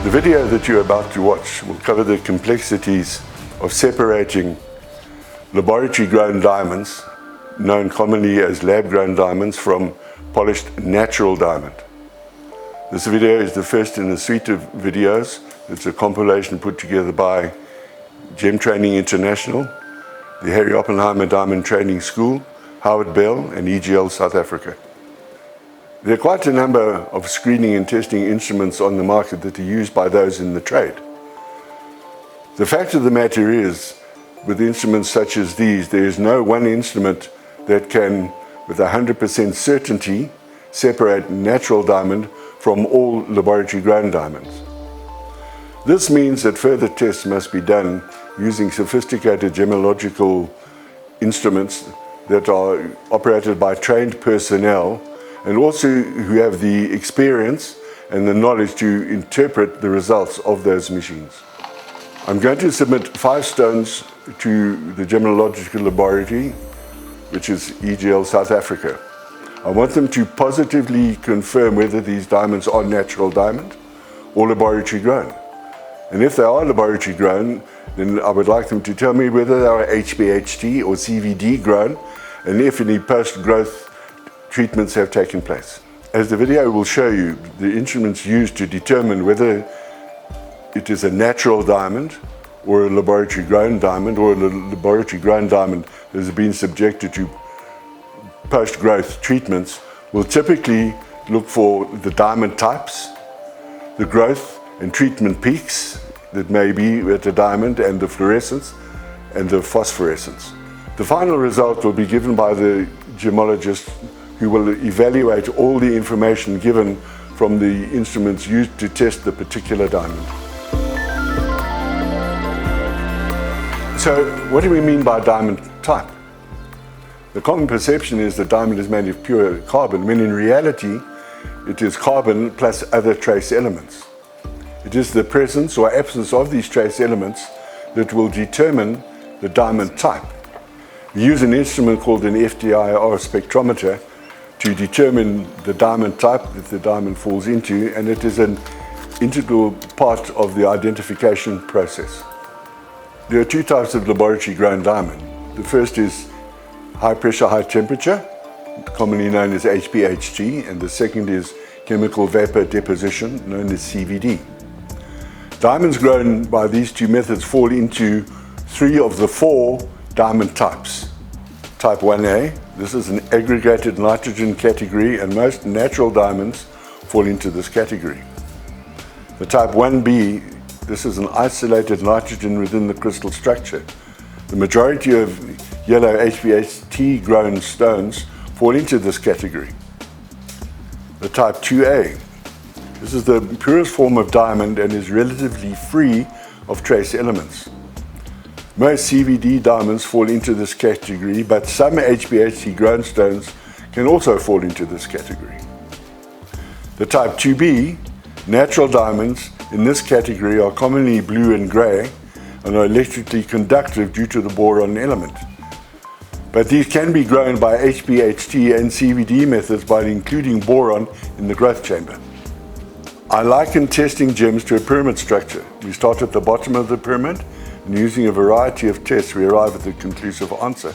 The video that you're about to watch will cover the complexities of separating laboratory-grown diamonds, known commonly as lab-grown diamonds, from polished natural diamond. This video is the first in a suite of videos. It's a compilation put together by Gem Training International, the Harry Oppenheimer Diamond Training School, Howard Bell, and EGL South Africa. There are quite a number of screening and testing instruments on the market that are used by those in the trade. The fact of the matter is, with instruments such as these, there is no one instrument that can, with 100% certainty, separate natural diamond from all laboratory-grown diamonds. This means that further tests must be done using sophisticated gemological instruments that are operated by trained personnel and also who have the experience and the knowledge to interpret the results of those machines. I'm going to submit 5 stones to the Gemological Laboratory, which is EGL South Africa. I want them to positively confirm whether these diamonds are natural diamond or laboratory grown. And if they are laboratory grown, then I would like them to tell me whether they are HPHT or CVD grown, and if any post-growth treatments have taken place. As the video will show you, the instruments used to determine whether it is a natural diamond or a laboratory grown diamond or a laboratory grown diamond that has been subjected to post-growth treatments will typically look for the diamond types, the growth and treatment peaks that may be at the diamond, and the fluorescence and the phosphorescence. The final result will be given by the gemologist, who will evaluate all the information given from the instruments used to test the particular diamond. So, what do we mean by diamond type? The common perception is that diamond is made of pure carbon, when in reality it is carbon plus other trace elements. It is the presence or absence of these trace elements that will determine the diamond type. We use an instrument called an FTIR spectrometer to determine the diamond type that the diamond falls into, and it is an integral part of the identification process. There are 2 types of laboratory-grown diamond. The first is high pressure, high temperature, commonly known as HPHT, and the second is chemical vapor deposition, known as CVD. Diamonds grown by these 2 methods fall into 3 of the 4 diamond types. Type 1A, this is an aggregated nitrogen category, and most natural diamonds fall into this category. The type 1B, this is an isolated nitrogen within the crystal structure. The majority of yellow HPHT grown stones fall into this category. The type 2A, this is the purest form of diamond and is relatively free of trace elements. Most CVD diamonds fall into this category, but some HPHT grown stones can also fall into this category. The type 2B, natural diamonds in this category are commonly blue and grey and are electrically conductive due to the boron element. But these can be grown by HPHT and CVD methods by including boron in the growth chamber. I liken testing gems to a pyramid structure. We start at the bottom of the pyramid, and using a variety of tests, we arrive at the conclusive answer.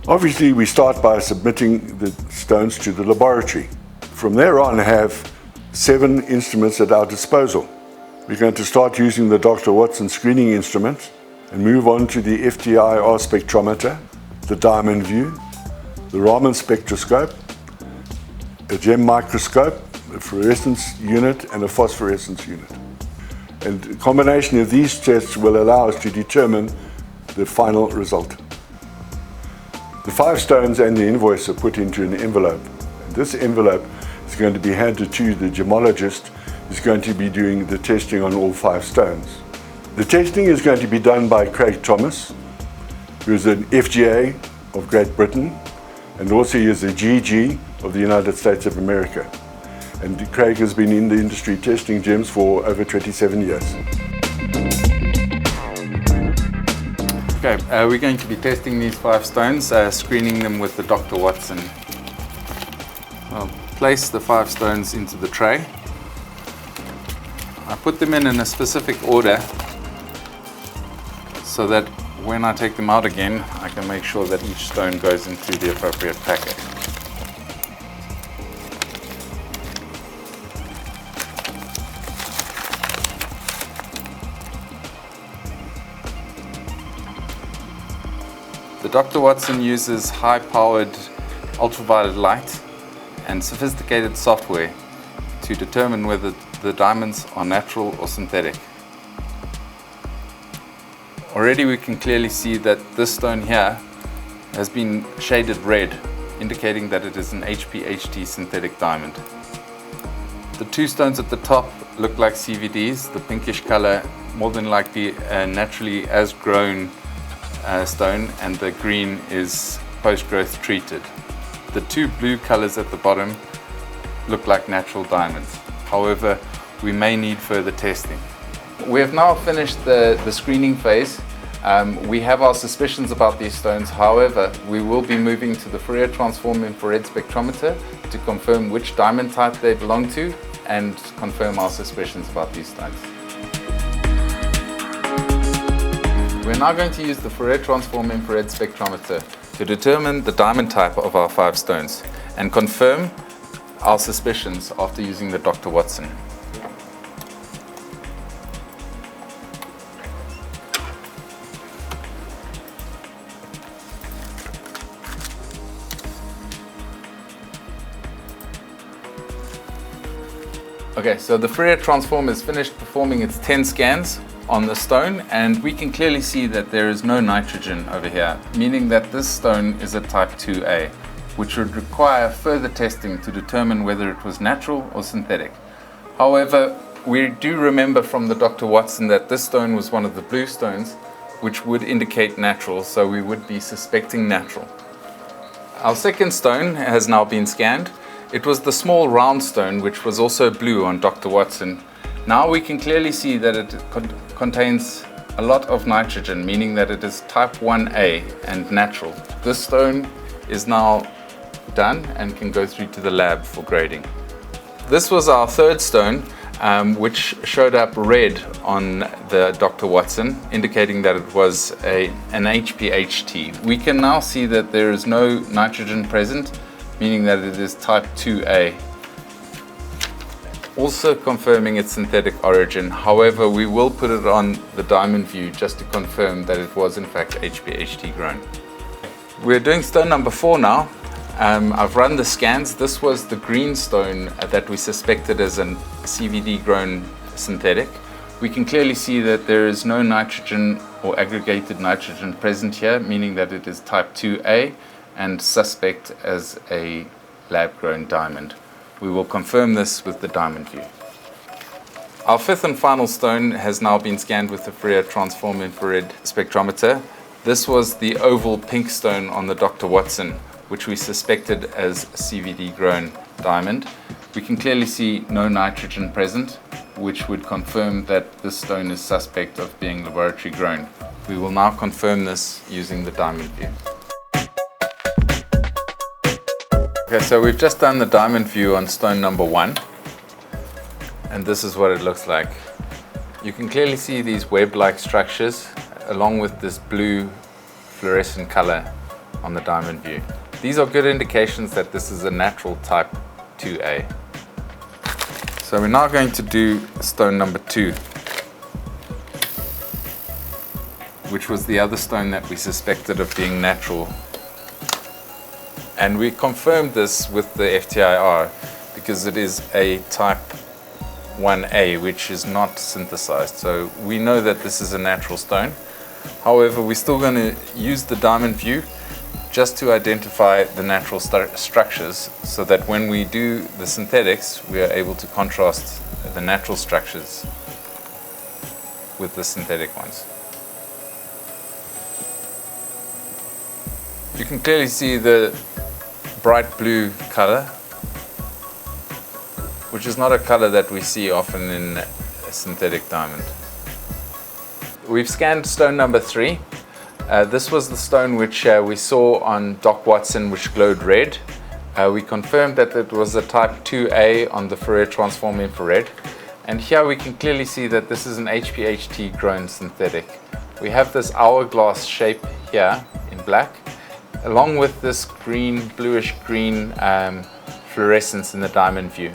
Obviously, we start by submitting the stones to the laboratory. From there on, I have 7 instruments at our disposal. We're going to start using the Dr. Watson screening instrument and move on to the FTIR spectrometer, the Diamond View, the Raman spectroscope, a gem microscope, a fluorescence unit, and a phosphorescence unit. And a combination of these tests will allow us to determine the final result. The 5 stones and the invoice are put into an envelope. And this envelope is going to be handed to the gemologist who's going to be doing the testing on all 5 stones. The testing is going to be done by Craig Thomas, who is an FGA of Great Britain, and also he is a GG of the United States of America. And Craig has been in the industry testing gems for over 27 years. Okay, we're going to be testing these 5 stones, screening them with the Dr. Watson. I'll place the 5 stones into the tray. I put them in a specific order so that when I take them out again, I can make sure that each stone goes into the appropriate packet. The Dr. Watson uses high-powered ultraviolet light and sophisticated software to determine whether the diamonds are natural or synthetic. Already we can clearly see that this stone here has been shaded red, indicating that it is an HPHT synthetic diamond. The two stones at the top look like CVDs, the pinkish color more than likely a naturally as grown stone, and the green is post-growth treated. The two blue colors at the bottom look like natural diamonds. However, we may need further testing. We have now finished the screening phase. We have our suspicions about these stones. However, we will be moving to the Fourier transform infrared spectrometer to confirm which diamond type they belong to and confirm our suspicions about these stones. We're now going to use the Fourier transform infrared spectrometer to determine the diamond type of our 5 stones and confirm our suspicions after using the Dr. Watson. Okay, so the Fourier transform has finished performing its 10 scans on the stone, and we can clearly see that there is no nitrogen over here, meaning that this stone is a type 2A, which would require further testing to determine whether it was natural or synthetic. However, we do remember from the Dr. Watson that this stone was one of the blue stones, which would indicate natural, so we would be suspecting natural. Our second stone has now been scanned. It was the small round stone, which was also blue on Dr. Watson. Now we can clearly see that it contains a lot of nitrogen, meaning that it is type 1A and natural. This stone is now done and can go through to the lab for grading. This was our third stone, which showed up red on the Dr. Watson, indicating that it was an HPHT. We can now see that there is no nitrogen present, meaning that it is type 2A. Also confirming its synthetic origin. However, we will put it on the diamond view just to confirm that it was in fact HPHT grown. We're doing stone number 4 now. I've run the scans. This was the green stone that we suspected as an CVD grown synthetic. We can clearly see that there is no nitrogen or aggregated nitrogen present here, meaning that it is type 2A and suspect as a lab grown diamond. We will confirm this with the diamond view. Our 5th and final stone has now been scanned with the Fourier transform infrared spectrometer. This was the oval pink stone on the Dr. Watson, which we suspected as CVD grown diamond. We can clearly see no nitrogen present, which would confirm that this stone is suspect of being laboratory grown. We will now confirm this using the diamond view. Okay, so we've just done the diamond view on stone number 1, and this is what it looks like. You can clearly see these web-like structures along with this blue fluorescent color on the diamond view. These are good indications that this is a natural type 2A. So we're now going to do stone number 2, which was the other stone that we suspected of being natural. And we confirmed this with the FTIR because it is a type 1A, which is not synthesized. So we know that this is a natural stone. However, we're still going to use the diamond view just to identify the natural structures so that when we do the synthetics, we are able to contrast the natural structures with the synthetic ones. You can clearly see the bright blue color, which is not a color that we see often in a synthetic diamond. We've scanned stone number 3. This was the stone which we saw on Doc Watson, which glowed red. We confirmed that it was a type 2A on the Fourier transform infrared, And here we can clearly see that this is an HPHT grown synthetic. We have this hourglass shape here in black, along with this green, bluish green fluorescence in the diamond view.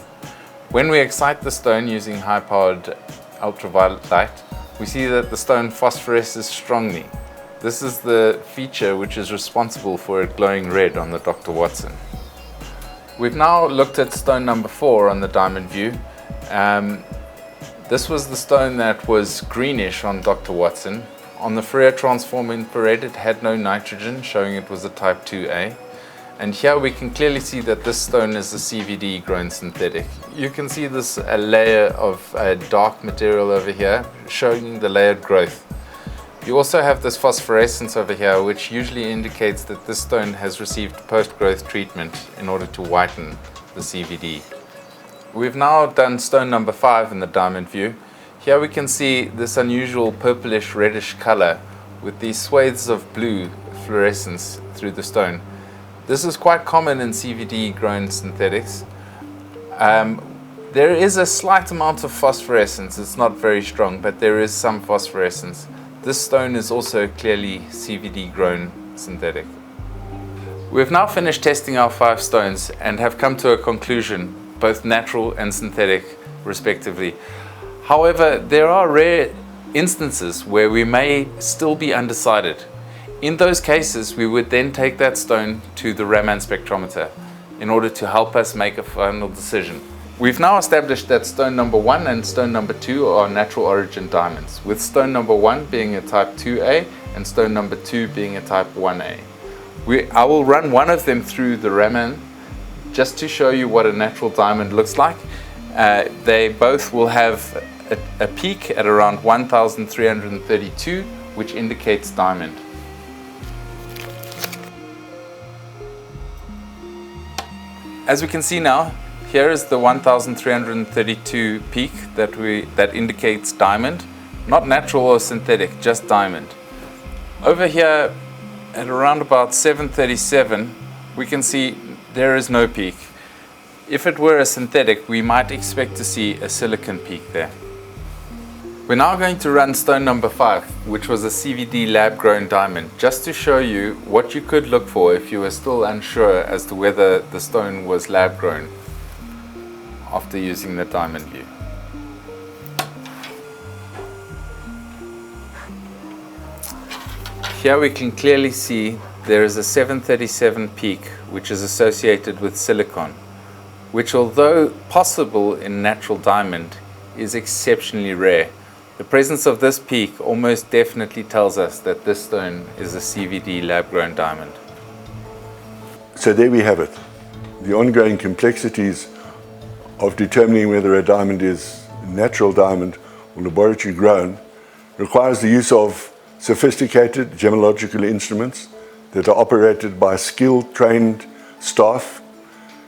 When we excite the stone using high-powered ultraviolet light, we see that the stone phosphoresces strongly. This is the feature which is responsible for it glowing red on the Dr. Watson. We've now looked at stone number 4 on the diamond view. This was the stone that was greenish on Dr. Watson. On the Fourier transform infrared, it had no nitrogen, showing it was a type 2A. And here we can clearly see that this stone is a CVD grown synthetic. You can see this layer of dark material over here, showing the layered growth. You also have this phosphorescence over here, which usually indicates that this stone has received post-growth treatment in order to whiten the CVD. We've now done stone number 5 in the diamond view. Here we can see this unusual purplish reddish color with these swathes of blue fluorescence through the stone. This is quite common in CVD grown synthetics. There is a slight amount of phosphorescence. It's not very strong, but there is some phosphorescence. This stone is also clearly CVD grown synthetic. We've now finished testing our 5 stones and have come to a conclusion, both natural and synthetic respectively. However, there are rare instances where we may still be undecided. In those cases, we would then take that stone to the Raman spectrometer in order to help us make a final decision. We've now established that stone number 1 and stone number 2 are natural origin diamonds, with stone number 1 being a type 2A and stone number 2 being a type 1A. I will run one of them through the Raman just to show you what a natural diamond looks like. They both will have a peak at around 1332, which indicates diamond. As we can see now, here is the 1332 peak that indicates diamond, not natural or synthetic, just diamond. Over here at around about 737, we can see there is no peak. If it were a synthetic, we might expect to see a silicon peak there. We're now going to run stone number 5, which was a CVD lab-grown diamond, just to show you what you could look for if you were still unsure as to whether the stone was lab-grown after using the diamond view. Here we can clearly see there is a 737 peak which is associated with silicon, which, although possible in natural diamond, is exceptionally rare. The presence of this peak almost definitely tells us that this stone is a CVD lab-grown diamond. So there we have it. The ongoing complexities of determining whether a diamond is natural diamond or laboratory grown requires the use of sophisticated gemological instruments that are operated by skilled, trained staff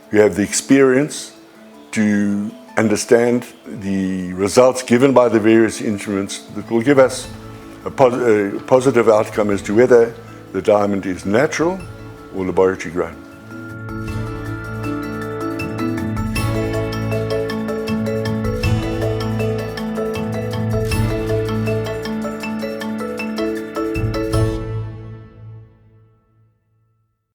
who have the experience to understand the results given by the various instruments that will give us a positive outcome as to whether the diamond is natural or laboratory grown.